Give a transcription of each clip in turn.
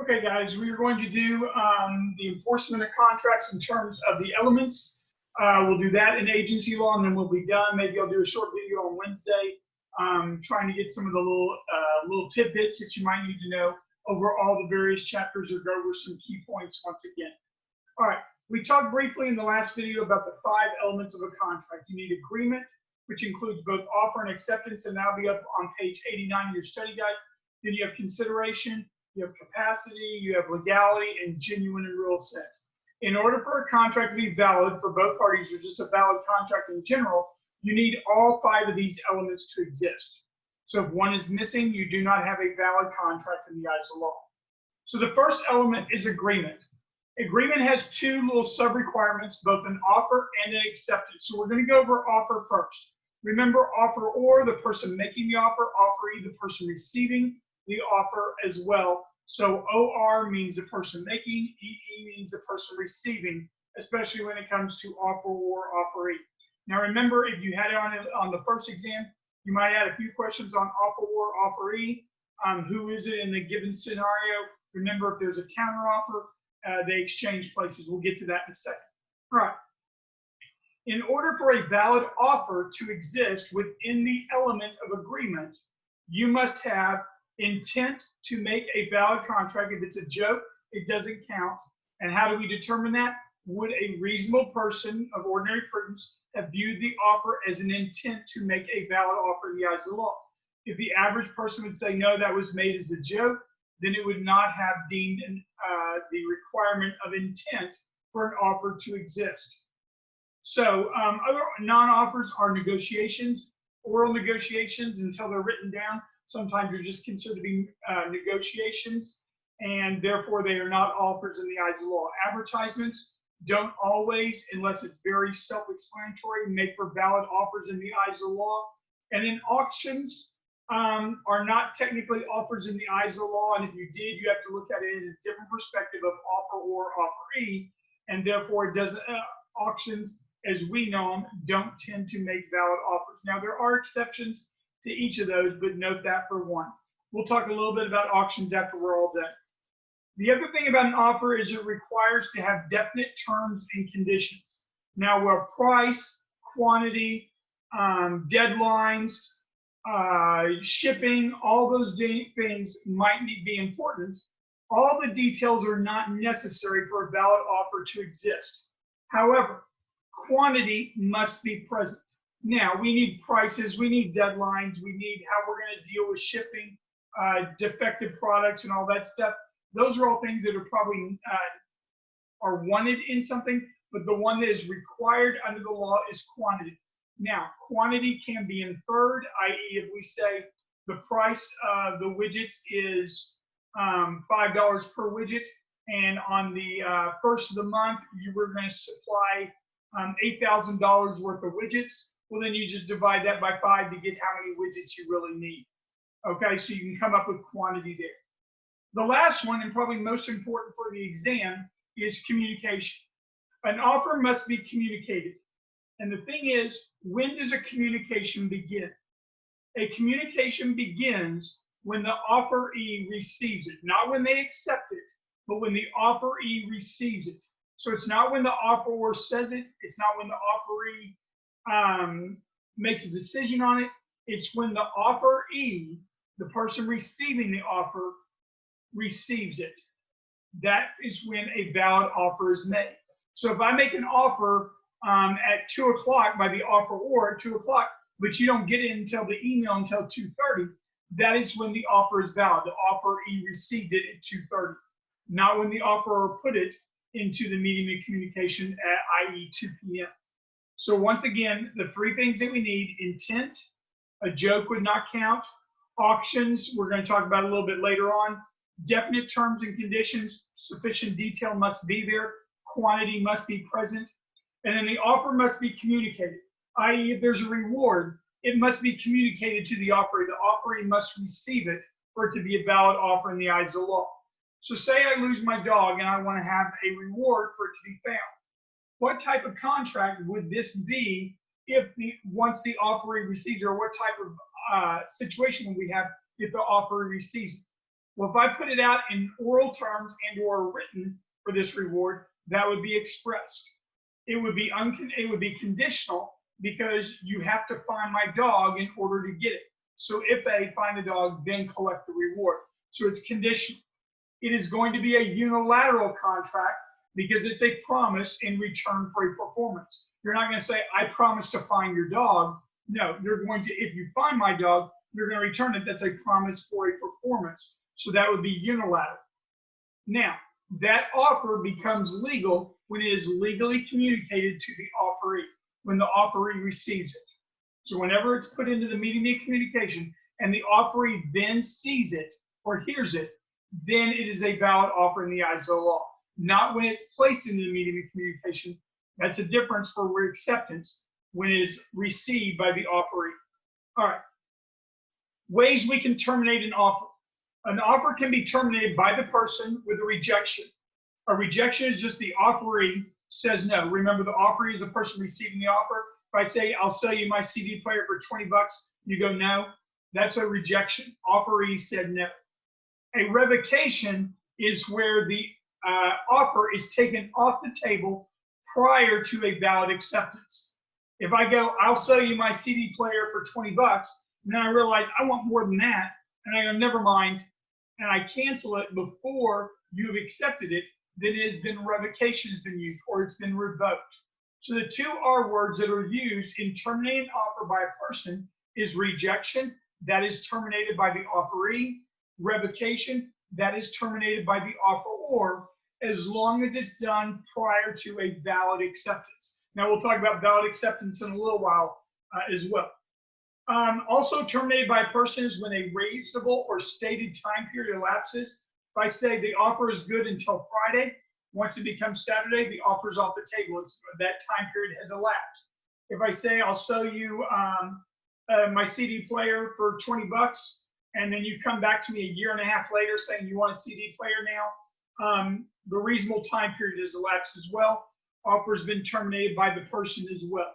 Okay, guys, we are going to do the enforcement of contracts in terms of the elements. We'll do that in agency law, and then we'll be done. Maybe I'll do a short video on Wednesday, trying to get some of the little tidbits that you might need to know over all the various chapters, or go over some key points once again. All right, we talked briefly in the last video about the 5 elements of a contract. You need agreement, which includes both offer and acceptance, and that'll be up on page 89 of your study guide. Then you have consideration, you have capacity, you have legality, and genuine and real assent. In order for a contract to be valid for both parties, or just a valid contract in general, you need all 5 of these elements to exist. So if one is missing, you do not have a valid contract in the eyes of law. So the first element is agreement. Agreement has 2 little sub-requirements, both an offer and an acceptance. So we're going to go over offer first. Remember, offeror, the person making the offer, offeree, the person receiving the offer as well. So OR means the person making, EE means the person receiving, especially when it comes to offeror, offeree. Now remember, if you had it on the first exam, you might add a few questions on offeror, offeree. Who is it in the given scenario? Remember, if there's a counteroffer, they exchange places. We'll get to that in a second. All right. In order for a valid offer to exist within the element of agreement, you must have intent to make a valid contract. If it's a joke, it doesn't count. And how do we determine that? Would a reasonable person of ordinary prudence have viewed the offer as an intent to make a valid offer in the eyes of the law? If the average person would say, no, that was made as a joke, then it would not have deemed the requirement of intent for an offer to exist. So other non-offers are negotiations, oral negotiations until they're written down. Sometimes they're just considered to be negotiations, and therefore they are not offers in the eyes of law. Advertisements don't always, unless it's very self-explanatory, make for valid offers in the eyes of law. And then auctions are not technically offers in the eyes of the law, and if you did, you have to look at it in a different perspective of offeror, offeree, and therefore it doesn't. Auctions, as we know them, don't tend to make valid offers. Now there are exceptions to each of those, but note that for one. We'll talk a little bit about auctions after we're all done. The other thing about an offer is it requires to have definite terms and conditions. Now, where price, quantity, deadlines, shipping, all those things might be important, all the details are not necessary for a valid offer to exist. However, quantity must be present. Now, we need prices, we need deadlines, we need how we're going to deal with shipping, defective products, and all that stuff. Those are all things that are probably are wanted in something, but the one that is required under the law is quantity. Now, quantity can be inferred, i.e. if we say the price of the widgets is $5 per widget, and on the first of the month, you were going to supply $8,000 worth of widgets, well, then you just divide that by 5 to get how many widgets you really need. Okay, so you can come up with quantity there. The last one, and probably most important for the exam, is communication. An offer must be communicated. And the thing is, when does a communication begin? A communication begins when the offeree receives it, not when they accept it, but when the offeree receives it. So it's not when the offeror says it, it's not when the offeree makes a decision on it, it's when the offeree, the person receiving the offer, receives it. That is when a valid offer is made. So if I make an offer at 2 o'clock by the offeror at 2 o'clock, but you don't get it until the email until 2:30, that is when the offer is valid. The offeree received it at 2:30, not when the offeror put it into the medium of communication at, i.e. 2 p.m. So once again, the 3 things that we need: intent, a joke would not count; auctions, we're going to talk about a little bit later on; definite terms and conditions, sufficient detail must be there; quantity must be present; and then the offer must be communicated, i.e. if there's a reward, it must be communicated to the offeree. The offeree must receive it for it to be a valid offer in the eyes of the law. So say I lose my dog and I want to have a reward for it to be found. What type of contract would this be if once the offeree receives it, or what type of situation would we have if the offeree receives it? Well, if I put it out in oral terms and or written for this reward, that would be expressed. It would be conditional because you have to find my dog in order to get it. So if A, find the dog, then collect the reward. So it's conditional. It is going to be a unilateral contract because it's a promise in return for a performance. You're not going to say, I promise to find your dog. No, you're going to, if you find my dog, you're going to return it. That's a promise for a performance. So that would be unilateral. Now, that offer becomes legal when it is legally communicated to the offeree, when the offeree receives it. So whenever it's put into the medium of communication and the offeree then sees it or hears it, then it is a valid offer in the eyes of the law. Not when it's placed into the medium of communication. That's a difference for acceptance when it is received by the offeree. All right. Ways we can terminate an offer. An offer can be terminated by the person with a rejection. A rejection is just the offeree says no. Remember, the offeree is the person receiving the offer. If I say, I'll sell you my CD player for 20 bucks, you go no. That's a rejection. Offeree said no. A revocation is where the offer is taken off the table prior to a valid acceptance. If I go, I'll sell you my CD player for 20 bucks, and then I realize I want more than that, and I go, never mind, and I cancel it before you've accepted it, then revocation has been used, or it's been revoked. So the two R words that are used in terminating an offer by a person is rejection, that is terminated by the offeree, revocation, that is terminated by the offeror, as long as it's done prior to a valid acceptance. Now we'll talk about valid acceptance in a little while as well. Also terminated by a person is when a reasonable or stated time period elapses. If I say the offer is good until Friday, once it becomes Saturday, the offer is off the table. That time period has elapsed. If I say I'll sell you my CD player for 20 bucks, and then you come back to me a year and a half later saying you want a CD player now, the reasonable time period has elapsed as well. Offer has been terminated by the person as well.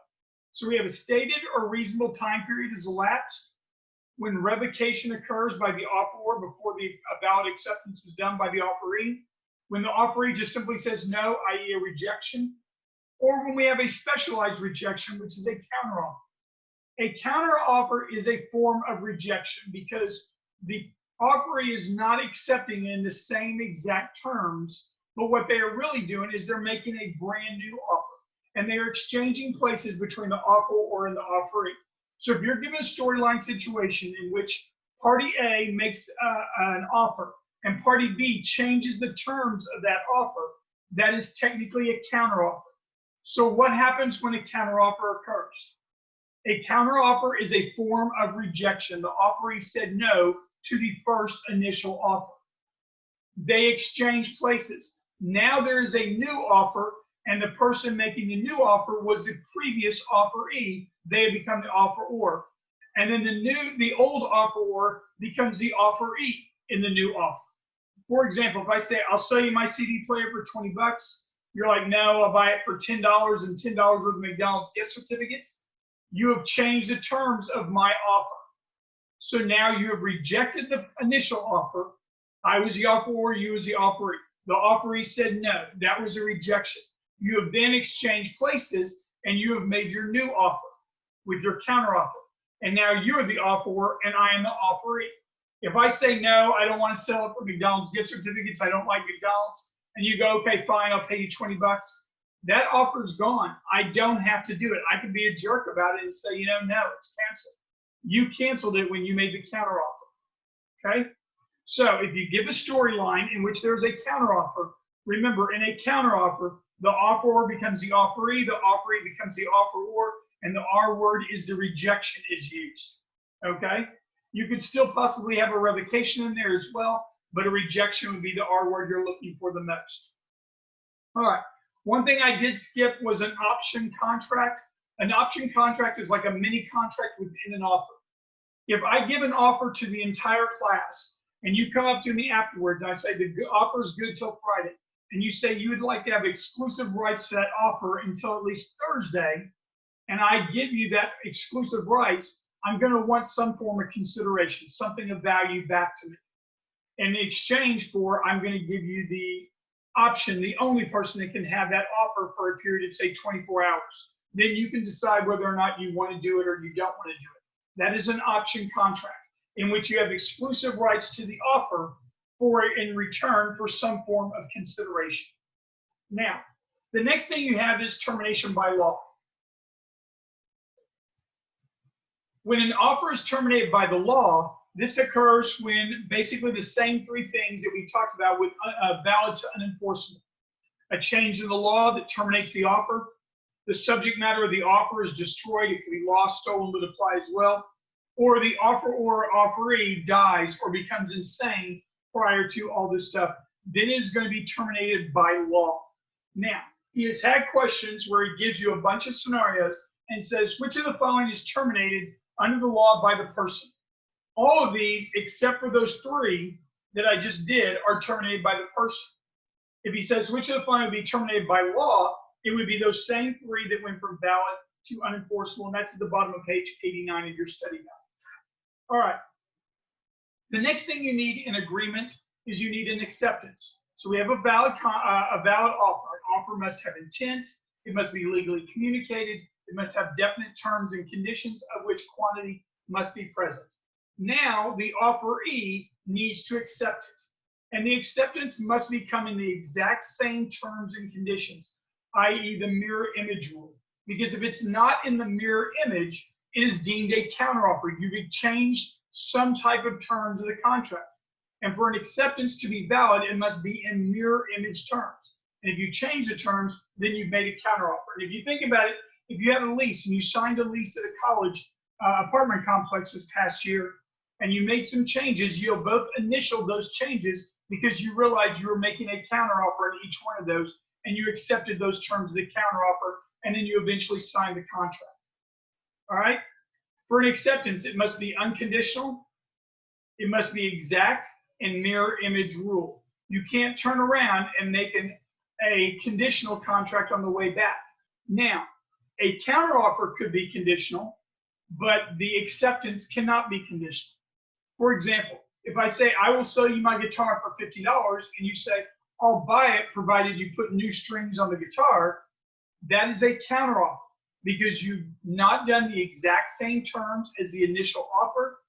So we have a stated or reasonable time period has elapsed when revocation occurs by the offeror before the valid acceptance is done by the offeree, when the offeree just simply says no, i.e. a rejection, or when we have a specialized rejection, which is a counteroffer. A counteroffer is a form of rejection because the offeree is not accepting in the same exact terms, but what they are really doing is they're making a brand new offer, and they are exchanging places between the offeror and the offeree. So if you're given a storyline situation in which party A makes an offer and party B changes the terms of that offer, that is technically a counteroffer. So what happens when a counteroffer occurs? A counteroffer is a form of rejection. The offeree said no to the first initial offer. They exchange places. Now there is a new offer, and the person making the new offer was the previous offeree. They have become the offeror. And then the old offeror becomes the offeree in the new offer. For example, if I say, I'll sell you my CD player for 20 bucks, you're like, no, I'll buy it for $10 and $10 worth of McDonald's gift certificates. You have changed the terms of my offer. So now you have rejected the initial offer. I was the offeror, you was the offeree. The offeree said no. That was a rejection. You have then exchanged places, and you have made your new offer with your counteroffer. And now you're the offeror, and I am the offeree. If I say no, I don't want to sell it for McDonald's gift certificates, I don't like McDonald's, and you go, okay, fine, I'll pay you 20 bucks. That offer's gone. I don't have to do it. I can be a jerk about it and say, no, it's canceled. You canceled it when you made the counteroffer. Okay? So if you give a storyline in which there's a counteroffer, remember, in a counteroffer, the offeror becomes the offeree becomes the offeror, and the R word is the rejection is used. Okay? You could still possibly have a revocation in there as well, but a rejection would be the R word you're looking for the most. All right. One thing I did skip was an option contract. An option contract is like a mini contract within an offer. If I give an offer to the entire class, and you come up to me afterwards, and I say the offer is good till Friday, and you say you would like to have exclusive rights to that offer until at least Thursday, and I give you that exclusive rights, I'm going to want some form of consideration, something of value back to me. in exchange for I'm going to give you the option, the only person that can have that offer for a period of, say, 24 hours. Then you can decide whether or not you want to do it or you don't want to do it. That is an option contract in which you have exclusive rights to the offer for in return for some form of consideration. Now, the next thing you have is termination by law. When an offer is terminated by the law, this occurs when basically the same three things that we talked about with valid to unenforceable. A change in the law that terminates the offer. The subject matter of the offer is destroyed. It can be lost, stolen, would apply as well. Or the offer or offeree dies or becomes insane prior to all this stuff. Then it is going to be terminated by law. Now, he has had questions where he gives you a bunch of scenarios and says, which of the following is terminated under the law by the person? All of these, except for those three that I just did, are terminated by the person. If he says which of the following would be terminated by law, it would be those same three that went from valid to unenforceable, and that's at the bottom of page 89 of your study guide. All right. The next thing you need in agreement is you need an acceptance. So we have a valid offer. An offer must have intent. It must be legally communicated. It must have definite terms and conditions of which quantity must be present. Now the offeree needs to accept it. And the acceptance must be come in the exact same terms and conditions, i.e. the mirror image rule. Because if it's not in the mirror image, it is deemed a counteroffer. You've changed some type of terms of the contract. And for an acceptance to be valid, it must be in mirror image terms. And if you change the terms, then you've made a counteroffer. And if you think about it, if you had a lease and you signed a lease at a college apartment complex this past year, and you made some changes, you'll both initial those changes because you realized you were making a counteroffer in each one of those, and you accepted those terms of the counteroffer, and then you eventually signed the contract. All right? For an acceptance, it must be unconditional, it must be exact, and mirror image rule. You can't turn around and make a conditional contract on the way back. Now, a counteroffer could be conditional, but the acceptance cannot be conditional. For example, if I say, I will sell you my guitar for $50, and you say, I'll buy it provided you put new strings on the guitar, that is a counteroffer because you've not done the exact same terms as the initial offer,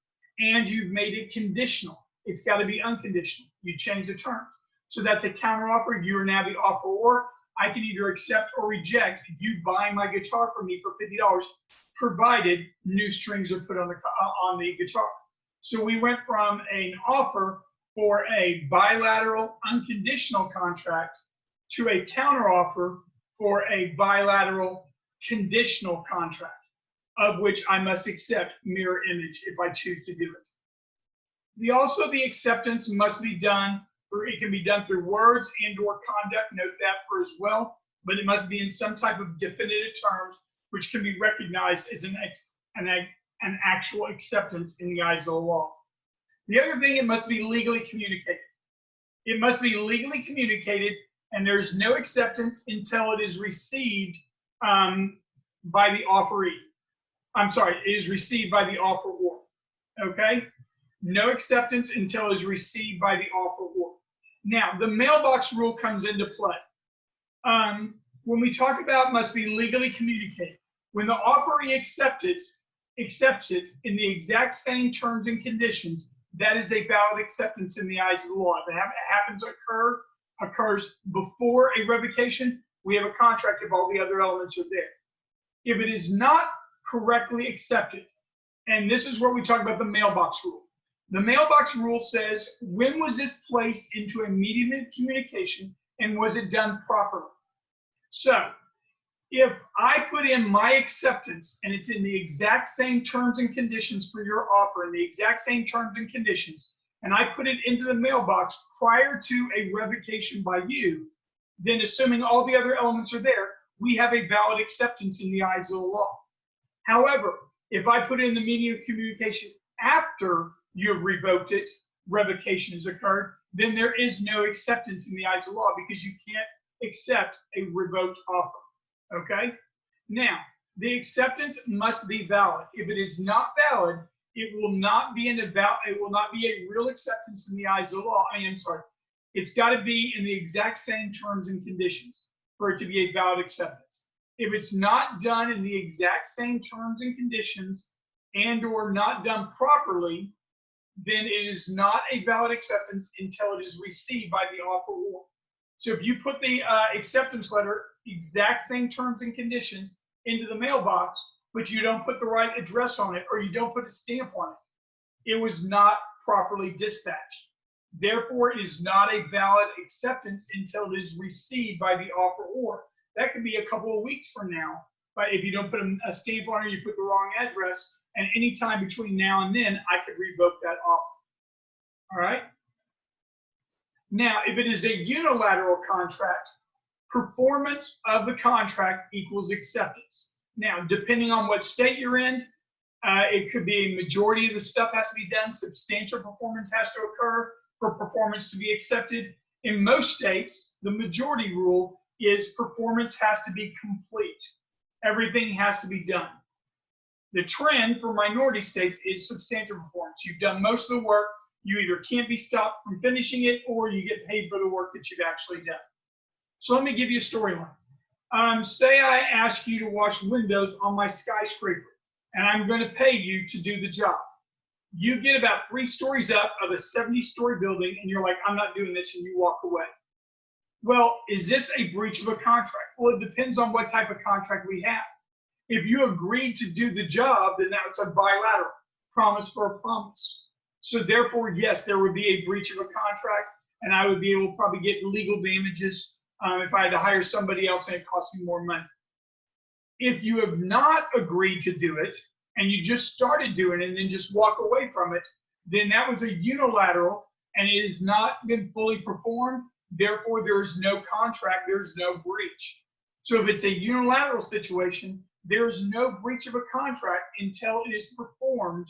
and you've made it conditional. It's got to be unconditional. You change the terms. So that's a counteroffer. You are now the offeror. I can either accept or reject you buying my guitar from me for $50, provided new strings are put on the guitar. So we went from an offer for a bilateral unconditional contract to a counteroffer for a bilateral conditional contract, of which I must accept mirror image if I choose to do it. Also, the acceptance must be done, or it can be done through words and or conduct, note that for as well, but it must be in some type of definitive terms, which can be recognized as an actual acceptance in the eyes of the law. The other thing, it must be legally communicated. It must be legally communicated, and there's no acceptance until it is received by the offeree. I'm sorry, it is received by the offeror. Okay? No acceptance until it is received by the offeror. Now, the mailbox rule comes into play. When we talk about must be legally communicated, when the offeree accepts it in the exact same terms and conditions, that is a valid acceptance in the eyes of the law. If it occurs before a revocation, we have a contract if all the other elements are there. If it is not correctly accepted, and this is where we talk about the mailbox rule. The mailbox rule says, when was this placed into a medium of communication and was it done properly? So if I put in my acceptance and it's in the exact same terms and conditions for your offer, in the exact same terms and conditions, and I put it into the mailbox prior to a revocation by you, then assuming all the other elements are there, we have a valid acceptance in the eyes of the law. However, if I put it in the medium of communication after you have revoked it, revocation has occurred, then there is no acceptance in the eyes of the law because you can't accept a revoked offer. Okay? Now, the acceptance must be valid. If it is not valid, it will not be a real acceptance in the eyes of the law. I'm sorry. It's got to be in the exact same terms and conditions for it to be a valid acceptance. If it's not done in the exact same terms and conditions and or not done properly, then it is not a valid acceptance until it is received by the offeror. So if you put the acceptance letter, exact same terms and conditions, into the mailbox, but you don't put the right address on it or you don't put a stamp on it, it was not properly dispatched. Therefore, it is not a valid acceptance until it is received by the offeror. That could be a couple of weeks from now, but if you don't put a stamp on it, you put the wrong address, and any time between now and then, I could revoke that offer. All right? Now, if it is a unilateral contract, performance of the contract equals acceptance. Now, depending on what state you're in, it could be a majority of the stuff has to be done, substantial performance has to occur for performance to be accepted. In most states, the majority rule is performance has to be complete. Everything has to be done. The trend for minority states is substantial performance. You've done most of the work, you either can't be stopped from finishing it or you get paid for the work that you've actually done. So let me give you a storyline. Say I ask you to wash windows on my skyscraper, and I'm going to pay you to do the job. You get about 3 stories up of a 70-story building, and you're like, I'm not doing this, and you walk away. Well, is this a breach of a contract? Well, it depends on what type of contract we have. If you agreed to do the job, then that's a bilateral promise for a promise. So therefore, yes, there would be a breach of a contract, and I would be able to probably get legal damages if I had to hire somebody else and it cost me more money. If you have not agreed to do it and you just started doing it and then just walk away from it, then that was a unilateral and it has not been fully performed. Therefore, there is no contract, there's no breach. So if it's a unilateral situation, there is no breach of a contract until it is performed.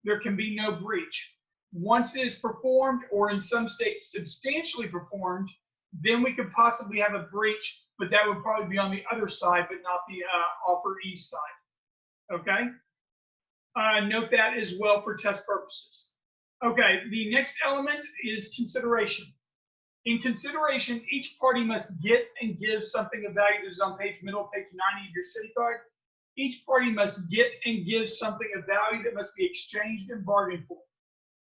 There can be no breach. Once it is performed, or in some states substantially performed, then we could possibly have a breach, but that would probably be on the other side, but not the offeree side. Okay? Note that as well for test purposes. Okay, the next element is consideration. In consideration, each party must get and give something of value. This is on middle of page 90 of your city card. Each party must get and give something of value that must be exchanged and bargained for.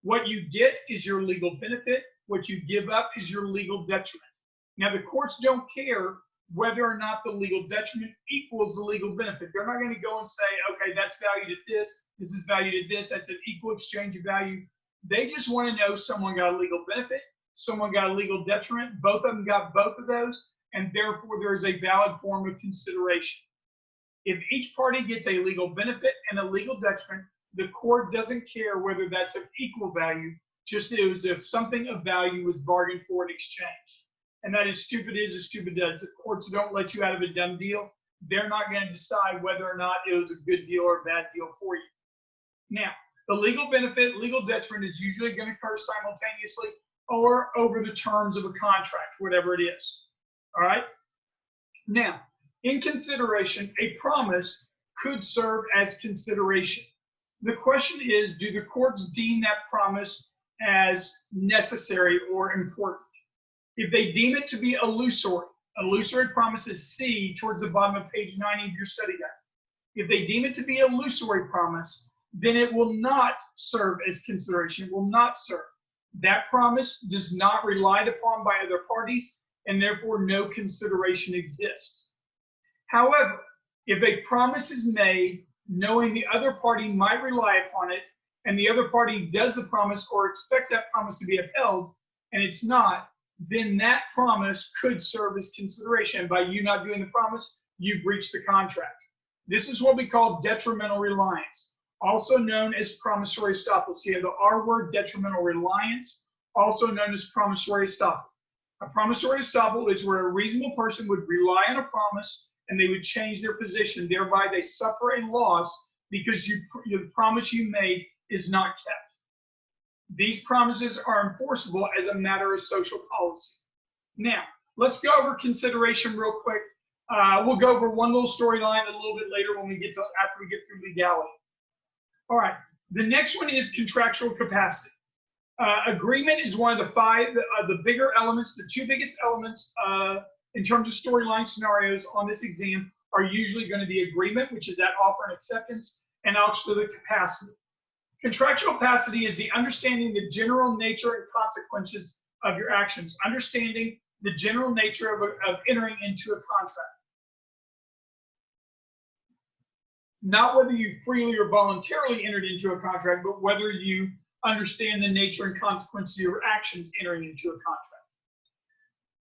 What you get is your legal benefit. What you give up is your legal detriment. Now, the courts don't care whether or not the legal detriment equals the legal benefit. They're not going to go and say, okay, that's valued at this is valued at this, that's an equal exchange of value. They just want to know someone got a legal benefit, someone got a legal detriment, both of them got both of those, and therefore there is a valid form of consideration. If each party gets a legal benefit and a legal detriment, the court doesn't care whether that's of equal value, just as if something of value was bargained for in exchange. And that is stupid is as stupid does. The courts don't let you out of a dumb deal. They're not going to decide whether or not it was a good deal or a bad deal for you. Now, the legal benefit, legal detriment is usually going to occur simultaneously or over the terms of a contract, whatever it is. All right? Now, in consideration, a promise could serve as consideration. The question is, do the courts deem that promise as necessary or important? If they deem it to be illusory promise is C towards the bottom of page 90 of your study guide. If they deem it to be illusory promise, then it will not serve as consideration. It will not serve. That promise does not relied upon by other parties, and therefore no consideration exists. However, if a promise is made knowing the other party might rely upon it, and the other party does the promise or expects that promise to be upheld, and it's not, then that promise could serve as consideration. By you not doing the promise, you breached the contract. This is what we call detrimental reliance, also known as promissory estoppel. So you have the R word, detrimental reliance, also known as promissory estoppel. A promissory estoppel is where a reasonable person would rely on a promise and they would change their position. Thereby, they suffer a loss because the promise you made is not kept. These promises are enforceable as a matter of social policy. Now, let's go over consideration real quick. We'll go over one little storyline a little bit later when we get to after we get through legality. All right. The next one is contractual capacity. Agreement is one of the five, the bigger elements, the two biggest elements in terms of storyline scenarios on this exam are usually going to be agreement, which is that offer and acceptance, and also the capacity. Contractual capacity is the understanding the general nature and consequences of your actions, understanding the general nature of entering into a contract. Not whether you freely or voluntarily entered into a contract, but whether you understand the nature and consequences of your actions entering into a contract.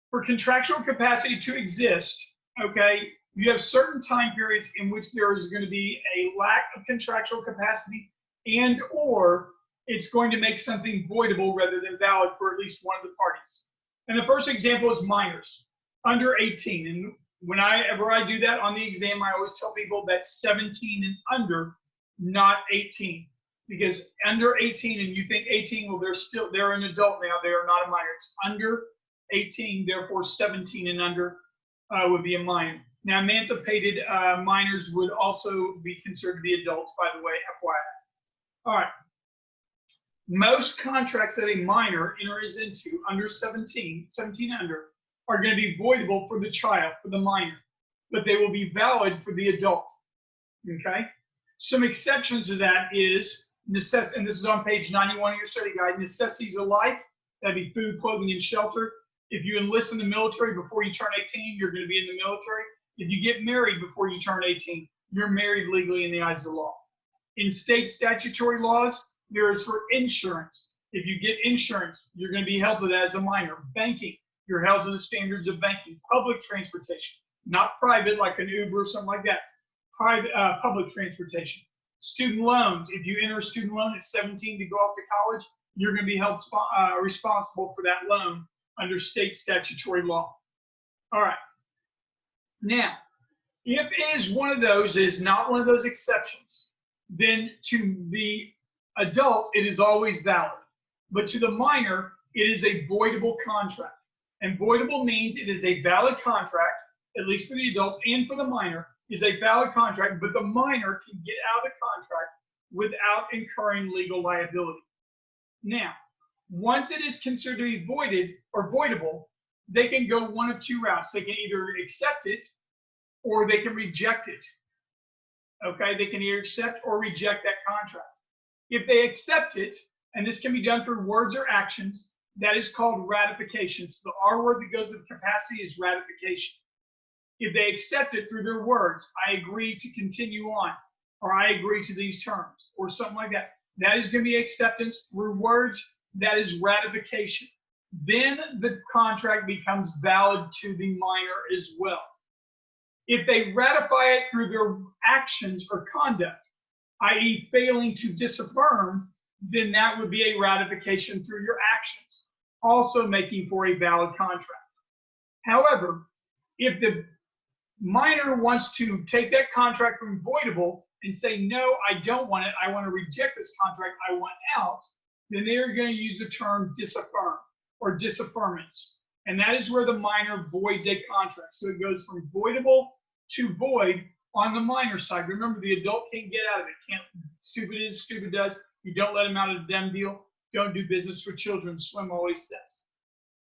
For contractual capacity to exist, okay, you have certain time periods in which there is going to be a lack of contractual capacity and or it's going to make something voidable rather than valid for at least one of the parties. And the first example is minors, under 18. And whenever I do that on the exam, I always tell people that 17 and under, not 18. Because under 18 and you think 18, well, they're an adult now, they are not a minor. It's under 18, therefore 17 and under would be a minor. Now, emancipated minors would also be considered to be adults, by the way, FYI. All right. Most contracts that a minor enters into under 17 under, are going to be voidable for the child, for the minor, but they will be valid for the adult. Okay? Some exceptions to that is necessity, and this is on page 91 of your study guide, necessities of life. That'd be food, clothing, and shelter. If you enlist in the military before you turn 18, you're going to be in the military. If you get married before you turn 18, you're married legally in the eyes of the law. In state statutory laws, there is for insurance. If you get insurance, you're going to be held to that as a minor. Banking, you're held to the standards of banking. Public transportation, not private like an Uber or something like that. Private, public transportation. Student loans, if you enter a student loan at 17 to go off to college, you're going to be held responsible for that loan under state statutory law. All right. Now, if it is one of those, it is not one of those exceptions, then to the adult, it is always valid. But to the minor, it is a voidable contract. And voidable means it is a valid contract, at least for the adult and for the minor, is a valid contract, but the minor can get out of the contract without incurring legal liability. Now, once it is considered to be voided or voidable, they can go one of two routes. They can either accept it or they can reject it. Okay, they can either accept or reject that contract. If they accept it, and this can be done through words or actions, that is called ratification. So the R word that goes with capacity is ratification. If they accept it through their words, I agree to continue on, or I agree to these terms, or something like that, that is going to be acceptance. Through words, that is ratification. Then the contract becomes valid to the minor as well. If they ratify it through their actions or conduct, i.e. failing to disaffirm, then that would be a ratification through your actions, also making for a valid contract. However, if the minor wants to take that contract from voidable and say, no, I don't want it, I want to reject this contract, I want out, then they're going to use the term disaffirm or disaffirmance. And that is where the minor voids a contract. So it goes from voidable to void on the minor side. Remember, the adult can't get out of it. Can't, stupid is, stupid does. You don't let them out of the damn deal. Don't do business with children, Swim always says.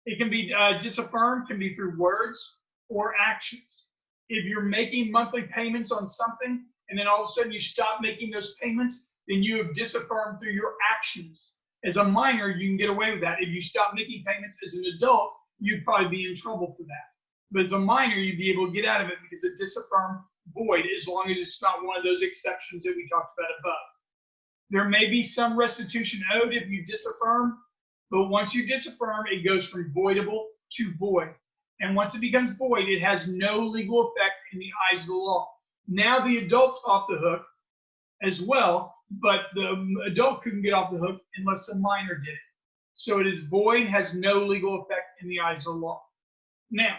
It can be disaffirmed, can be through words or actions. If you're making monthly payments on something, and then all of a sudden you stop making those payments, then you have disaffirmed through your actions. As a minor, you can get away with that. If you stop making payments as an adult, you'd probably be in trouble for that. But as a minor, you'd be able to get out of it because it disaffirmed void, as long as it's not one of those exceptions that we talked about above. There may be some restitution owed if you disaffirm, but once you disaffirm, it goes from voidable to void. And once it becomes void, it has no legal effect in the eyes of the law. Now the adult's off the hook as well, but the adult couldn't get off the hook unless the minor did it. So it is void, has no legal effect in the eyes of the law. Now,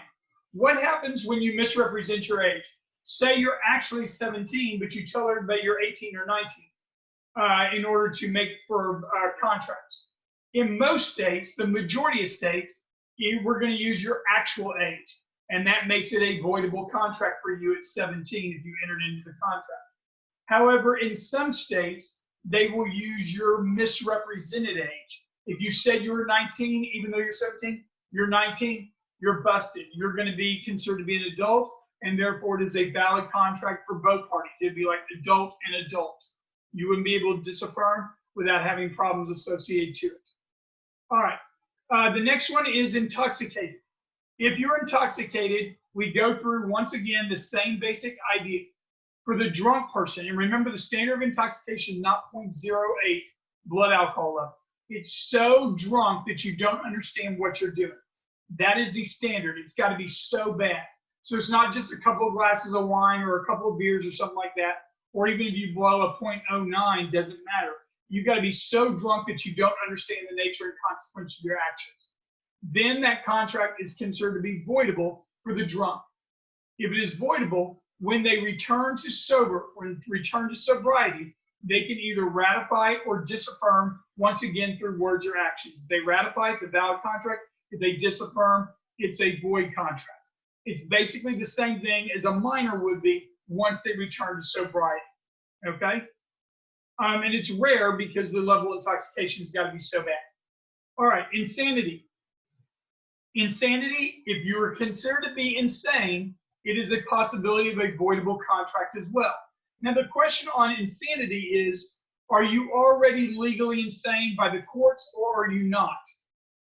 what happens when you misrepresent your age? Say you're actually 17, but you tell everybody you're 18 or 19 in order to make for contracts. In most states, the majority of states, we're going to use your actual age, and that makes it a voidable contract for you at 17 if you entered into the contract. However, in some states, they will use your misrepresented age. If you said you were 19, even though you're 17, you're 19, you're busted. You're going to be considered to be an adult, and therefore it is a valid contract for both parties. It'd be like adult and adult. You wouldn't be able to disaffirm without having problems associated to it. All right. The next one is intoxicated. If you're intoxicated, we go through once again the same basic idea. For the drunk person, and remember the standard of intoxication is not 0.08 blood alcohol level. It's so drunk that you don't understand what you're doing. That is the standard. It's got to be so bad. So it's not just a couple of glasses of wine or a couple of beers or something like that, or even if you blow a 0.09, doesn't matter. You got to be so drunk that you don't understand the nature and consequence of your actions. Then that contract is considered to be voidable for the drunk. If it is voidable, when they return to sobriety, they can either ratify or disaffirm once again through words or actions. If they ratify, it's a valid contract. If they disaffirm, it's a void contract. It's basically the same thing as a minor would be once they return to sobriety. Okay? And it's rare because the level of intoxication has got to be so bad. All right, insanity. Insanity, if you are considered to be insane, it is a possibility of a voidable contract as well. Now, the question on insanity is, are you already legally insane by the courts or are you not?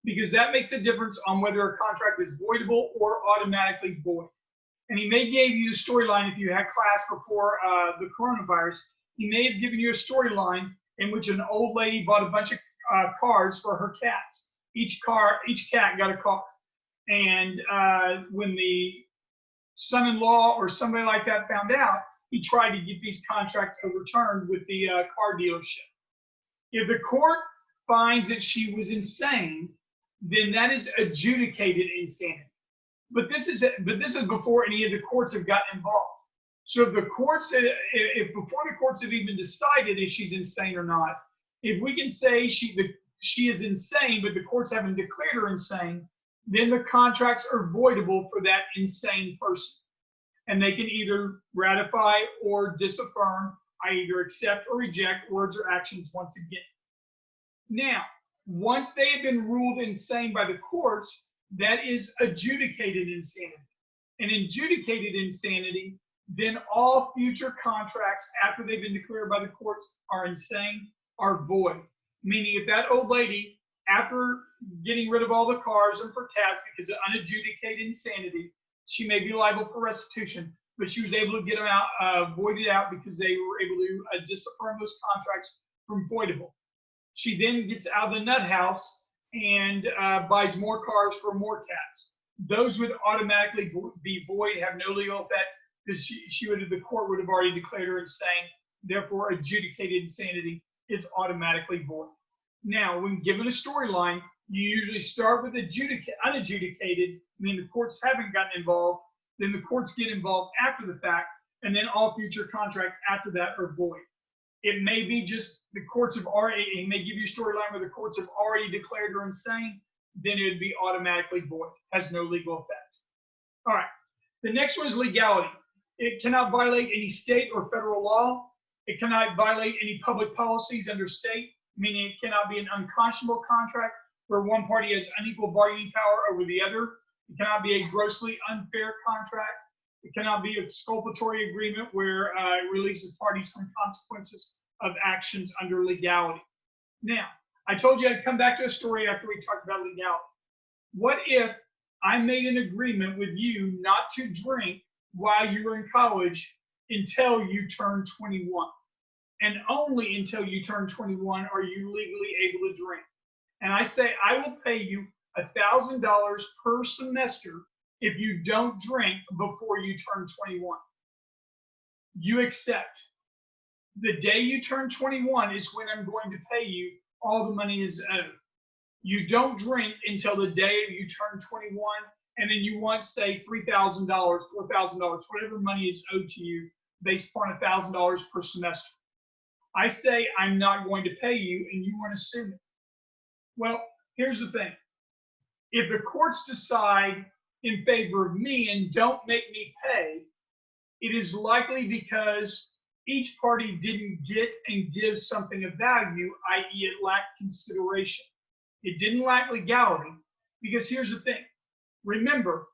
Because that makes a difference on whether a contract is voidable or automatically void. And he may give you a storyline if you had class before the coronavirus. He may have given you a storyline in which an old lady bought a bunch of cars for her cats. Each cat got a car. And when the son-in-law or somebody like that found out, he tried to get these contracts overturned with the car dealership. If the court finds that she was insane, then that is adjudicated insanity. But this is before any of the courts have gotten involved. So if before the courts have even decided if she's insane or not, if we can say she is insane, but the courts haven't declared her insane, then the contracts are voidable for that insane person. And they can either ratify or disaffirm, either accept or reject words or actions once again. Now, once they have been ruled insane by the courts, that is adjudicated insanity. And adjudicated insanity, then all future contracts after they've been declared by the courts are insane, are void. Meaning if that old lady, after getting rid of all the cars and for cats because of unadjudicated insanity, she may be liable for restitution, but she was able to get them out, voided out because they were able to disaffirm those contracts from voidable. She then gets out of the nut house and buys more cars for more cats. Those would automatically be void, have no legal effect, because the court would have already declared her insane. Therefore, adjudicated insanity is automatically void. Now, when given a storyline, you usually start with unadjudicated, meaning the courts haven't gotten involved, then the courts get involved after the fact, and then all future contracts after that are void. It may be just the courts have already, it may give you a storyline where the courts have already declared her insane, then it would be automatically void, has no legal effect. All right, the next one is legality. It cannot violate any state or federal law. It cannot violate any public policies under state, meaning it cannot be an unconscionable contract where one party has unequal bargaining power over the other. It cannot be a grossly unfair contract. It cannot be a exculpatory agreement where it releases parties from consequences of actions under legality. Now, I told you I'd come back to a story after we talked about legality. What if I made an agreement with you not to drink while you were in college until you turned 21? And only until you turn 21 are you legally able to drink. And I say I will pay you $1,000 per semester if you don't drink before you turn 21. You accept. The day you turn 21 is when I'm going to pay you. All the money is owed. You don't drink until the day you turn 21, and then you want, say, $3,000, $4,000, whatever money is owed to you based upon $1,000 per semester. I say I'm not going to pay you, and you want to sue me. Well, here's the thing. If the courts decide in favor of me and don't make me pay, it is likely because each party didn't get and give something of value, i.e., it lacked consideration. It didn't lack legality, because here's the thing. Remember,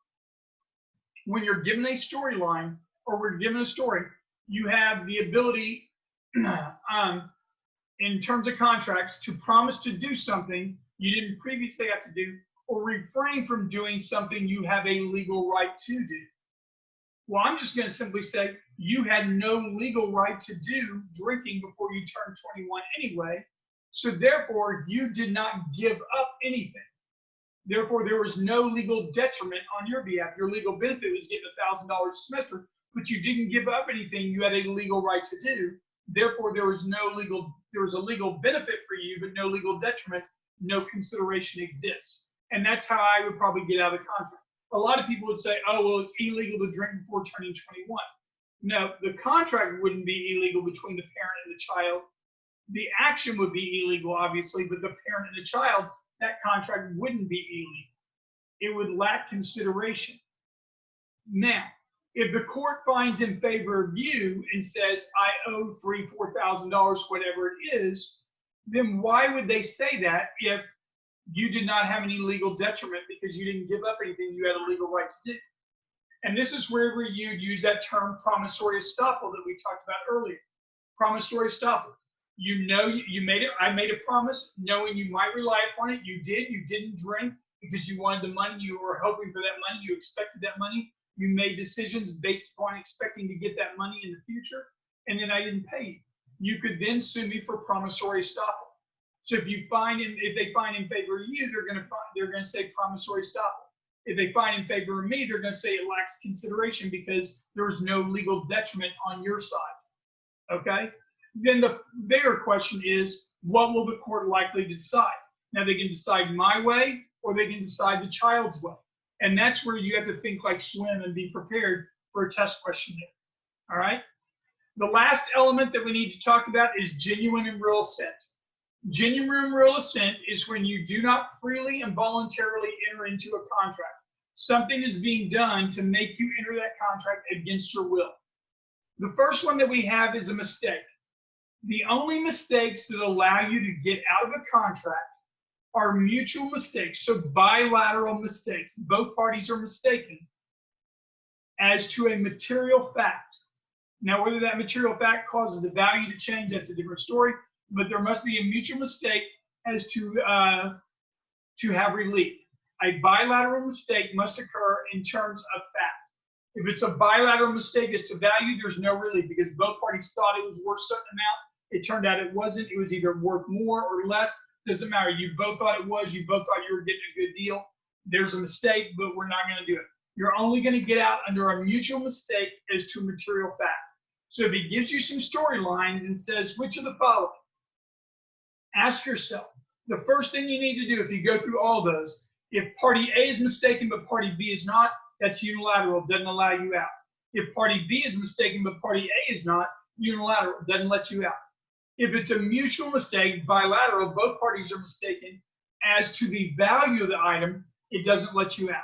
when you're given a storyline or we're given a story, you have the ability, in terms of contracts, to promise to do something you didn't previously have to do, or refrain from doing something you have a legal right to do. Well, I'm just going to simply say you had no legal right to do drinking before you turned 21 anyway, so therefore you did not give up anything. Therefore, there was no legal detriment on your behalf. Your legal benefit was getting $1,000 a semester, but you didn't give up anything you had a legal right to do. Therefore, there was a legal benefit for you, but no legal detriment, no consideration exists. And that's how I would probably get out of the contract. A lot of people would say, oh, well, it's illegal to drink before turning 21. No, the contract wouldn't be illegal between the parent and the child. The action would be illegal, obviously, but the parent and the child, that contract wouldn't be illegal. It would lack consideration. Now, if the court finds in favor of you and says, I owe $3,000, $4,000, whatever it is, then why would they say that if you did not have any legal detriment because you didn't give up anything you had a legal right to do? And this is where you'd use that term promissory estoppel that we talked about earlier. Promissory estoppel. You know, you made it. I made a promise knowing you might rely upon it. You did. You didn't drink because you wanted the money. You were hoping for that money. You expected that money. You made decisions based upon expecting to get that money in the future. And then I didn't pay you. You could then sue me for promissory estoppel. So if they find in favor of you, they're going to say promissory estoppel. If they find in favor of me, they're going to say it lacks consideration because there was no legal detriment on your side. Okay? Then the bigger question is, what will the court likely decide? Now, they can decide my way or they can decide the child's way. And that's where you have to think like swim and be prepared for a test question there. All right? The last element that we need to talk about is genuine and real assent. Genuine and real assent is when you do not freely and voluntarily enter into a contract. Something is being done to make you enter that contract against your will. The first one that we have is a mistake. The only mistakes that allow you to get out of a contract are mutual mistakes, so bilateral mistakes. Both parties are mistaken as to a material fact. Now, whether that material fact causes the value to change, that's a different story, but there must be a mutual mistake as to have relief. A bilateral mistake must occur in terms of fact. If it's a bilateral mistake as to value, there's no relief because both parties thought it was worth a certain amount. It turned out it wasn't. It was either worth more or less. Doesn't matter. You both thought it was. You both thought you were getting a good deal. There's a mistake, but we're not going to do it. You're only going to get out under a mutual mistake as to material fact. So if he gives you some storylines and says, which of the following? Ask yourself, the first thing you need to do if you go through all those, if party A is mistaken but party B is not, that's unilateral, doesn't allow you out. If party B is mistaken but party A is not, unilateral, doesn't let you out. If it's a mutual mistake, bilateral, both parties are mistaken as to the value of the item, it doesn't let you out.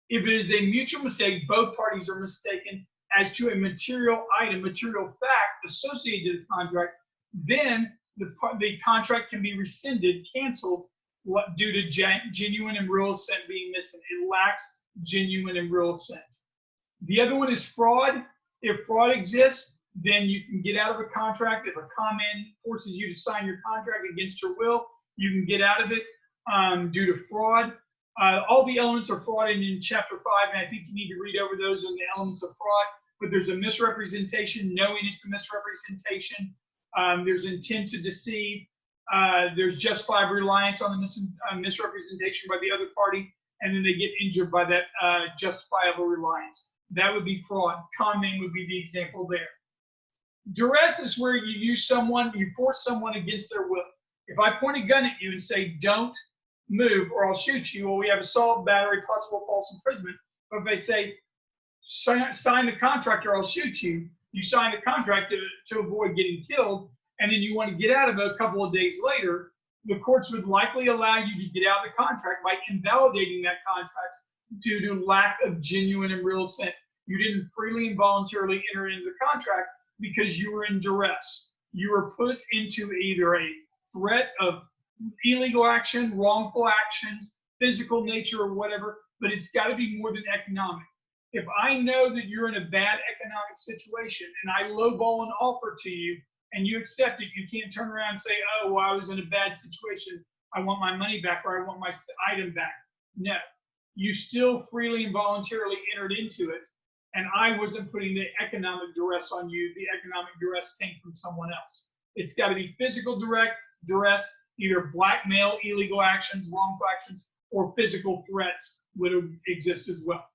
If it is a mutual mistake, both parties are mistaken as to a material item, material fact associated to the contract, then the contract can be rescinded, canceled, due to genuine and real assent being missing. It lacks genuine and real assent. The other one is fraud. If fraud exists, then you can get out of a contract. If a con man forces you to sign your contract against your will, you can get out of it due to fraud. All the elements are fraud in Chapter 5, and I think you need to read over those on the elements of fraud. But there's a misrepresentation, knowing it's a misrepresentation. There's intent to deceive. There's justifiable reliance on the misrepresentation by the other party, and then they get injured by that justifiable reliance. That would be fraud. Con man would be the example there. Duress is where you force someone against their will. If I point a gun at you and say, don't move or I'll shoot you, well, we have assault, battery, possible false imprisonment. But if they say, sign the contract or I'll shoot you, you sign the contract to avoid getting killed, and then you want to get out of it a couple of days later, the courts would likely allow you to get out of the contract by invalidating that contract due to lack of genuine and real assent. You didn't freely and voluntarily enter into the contract, because you were in duress. You were put into either a threat of illegal action, wrongful actions, physical nature, or whatever, but it's got to be more than economic. If I know that you're in a bad economic situation and I lowball an offer to you and you accept it, you can't turn around and say, oh, well, I was in a bad situation, I want my money back, or I want my item back. No, you still freely and voluntarily entered into it, and I wasn't putting the economic duress on you. The economic duress came from someone else. It's got to be physical duress, either blackmail, illegal actions, wrongful actions, or physical threats would exist as well.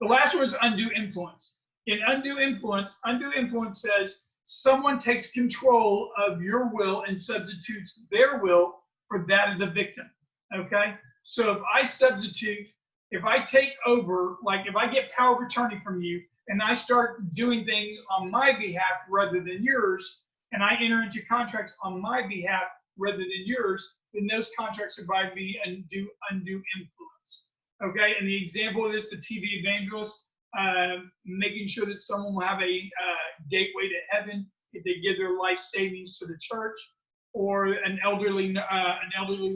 The last one is undue influence. In undue influence says someone takes control of your will and substitutes their will for that of the victim. Okay? So if I take over, like if I get power of attorney from you and I start doing things on my behalf rather than yours, and I enter into contracts on my behalf rather than yours, then those contracts are by me and do undue influence. Okay, and the example of this, the TV evangelist, making sure that someone will have a gateway to heaven if they give their life savings to the church, or an elderly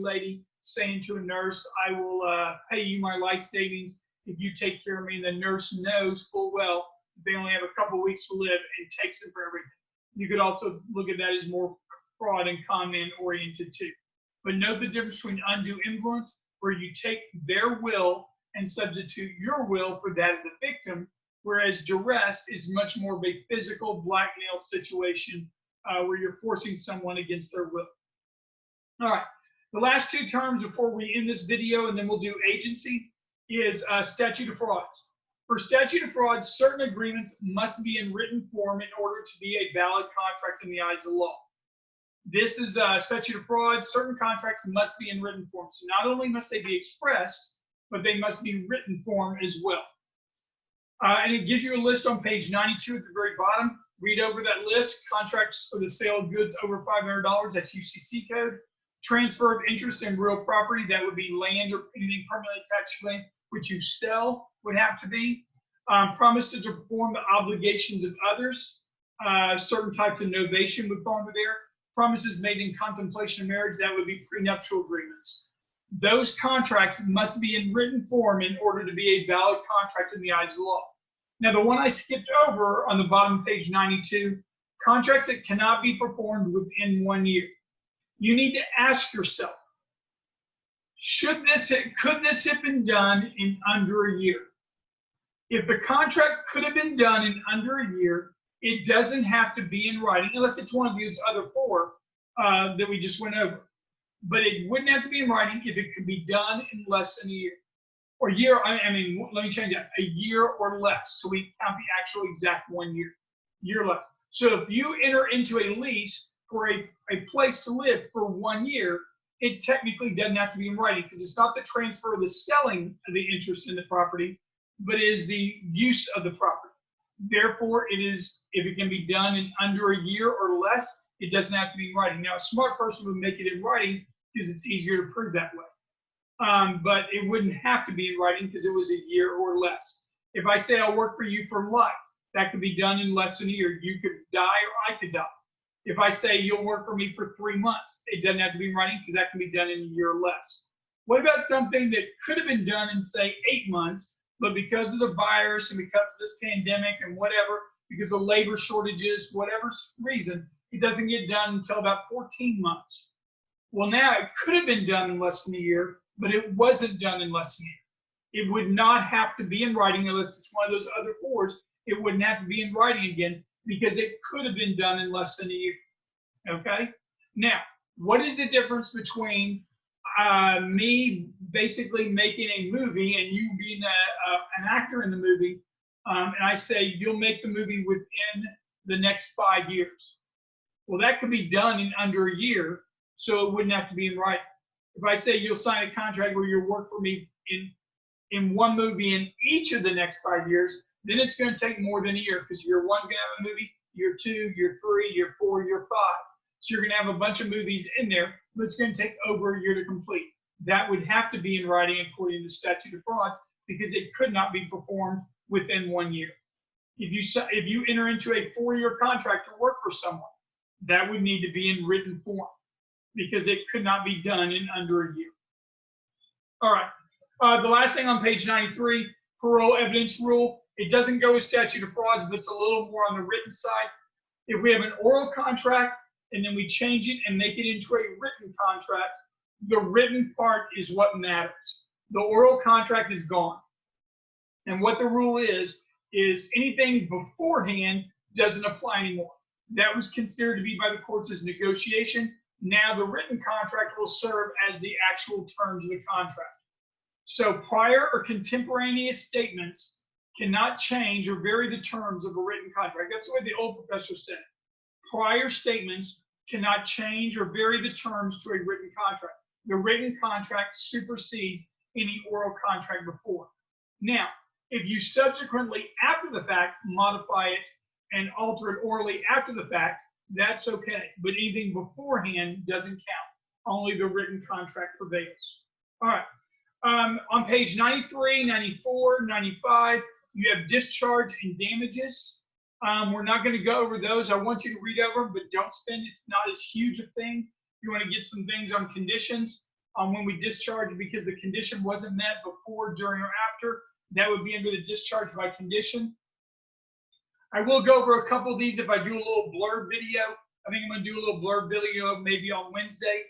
lady saying to a nurse, I will pay you my life savings if you take care of me, and the nurse knows full well they only have a couple weeks to live and takes it for everything. You could also look at that as more fraud and con man oriented too. But note the difference between undue influence, where you take their will and substitute your will for that of the victim, whereas duress is much more of a physical blackmail situation where you're forcing someone against their will. All right, the last two terms before we end this video, and then we'll do agency, is statute of frauds. For statute of frauds, certain agreements must be in written form in order to be a valid contract in the eyes of the law. This is statute of fraud. Certain contracts must be in written form. So not only must they be expressed, but they must be written form as well. And it gives you a list on page 92 at the very bottom. Read over that list. Contracts for the sale of goods over $500, that's UCC code. Transfer of interest in real property, that would be land or anything permanently attached to land, which you sell would have to be. Promise to perform the obligations of others. Certain types of novation would fall under there. Promises made in contemplation of marriage, that would be prenuptial agreements. Those contracts must be in written form in order to be a valid contract in the eyes of the law. Now, the one I skipped over on the bottom of page 92, contracts that cannot be performed within 1 year. You need to ask yourself, could this have been done in under a year? If the contract could have been done in under a year, it doesn't have to be in writing, unless it's one of these other four that we just went over. But it wouldn't have to be in writing if it could be done in less than a year. Or year, I mean, let me change that, a year or less. So we count the actual exact 1 year, year less. So if you enter into a lease for a place to live for 1 year, it technically doesn't have to be in writing, because it's not the transfer of the selling of the interest in the property, but it is the use of the property. Therefore, it is, if it can be done in under a year or less, it doesn't have to be in writing. Now, a smart person would make it in writing because it's easier to prove that way. But it wouldn't have to be in writing because it was a year or less. If I say I'll work for you for life, that could be done in less than a year. You could die or I could die. If I say you'll work for me for 3 months, it doesn't have to be in writing because that can be done in a year or less. What about something that could have been done in, say, 8 months, but because of the virus and because of this pandemic and whatever, because of labor shortages, whatever reason, it doesn't get done until about 14 months. Well, now it could have been done in less than a year, but it wasn't done in less than a year. It would not have to be in writing unless it's one of those other fours. It wouldn't have to be in writing again because it could have been done in less than a year. Okay? Now, what is the difference between me basically making a movie and you being an actor in the movie, and I say you'll make the movie within the next 5 years? Well, that could be done in under a year, so it wouldn't have to be in writing. If I say you'll sign a contract where you'll work for me in one movie in each of the next 5 years, then it's going to take more than a year, because year one's going to have a movie, year 2, year 3, year 4, year 5. So you're going to have a bunch of movies in there, but it's going to take over a year to complete. That would have to be in writing according to statute of fraud, because it could not be performed within 1 year. If you enter into a 4-year contract to work for someone, that would need to be in written form because it could not be done in under a year. All right. The last thing on page 93, parole evidence rule. It doesn't go with statute of frauds, but it's a little more on the written side. If we have an oral contract and then we change it and make it into a written contract, the written part is what matters. The oral contract is gone. And what the rule is anything beforehand doesn't apply anymore. That was considered to be by the courts as negotiation. Now the written contract will serve as the actual terms of the contract. So prior or contemporaneous statements cannot change or vary the terms of a written contract. That's the way the old professor said. Prior statements cannot change or vary the terms to a written contract. The written contract supersedes any oral contract before. Now, if you subsequently, after the fact, modify it and alter it orally after the fact, that's okay. But anything beforehand doesn't count. Only the written contract prevails. All right. On page 93, 94, 95, you have discharge and damages. We're not going to go over those. I want you to read over them, but don't spend. It's not as huge a thing. You want to get some things on conditions when we discharge because the condition wasn't met before, during, or after. That would be under the discharge by condition. I will go over a couple of these if I do a little blurb video. I think I'm going to do a little blurb video maybe on Wednesday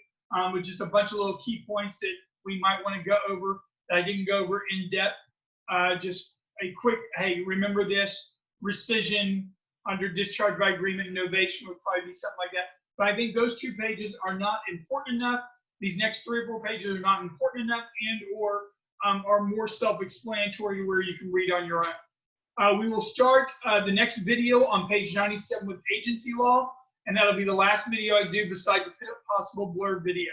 with just a bunch of little key points that we might want to go over that I didn't go over in depth. Just a quick, hey, remember this, rescission under discharge by agreement, novation would probably be something like that. But I think those 2 pages are not important enough. These next 3 or 4 pages are not important enough and or are more self-explanatory where you can read on your own. We will start the next video on page 97 with agency law, and that'll be the last video I do besides a possible blurb video.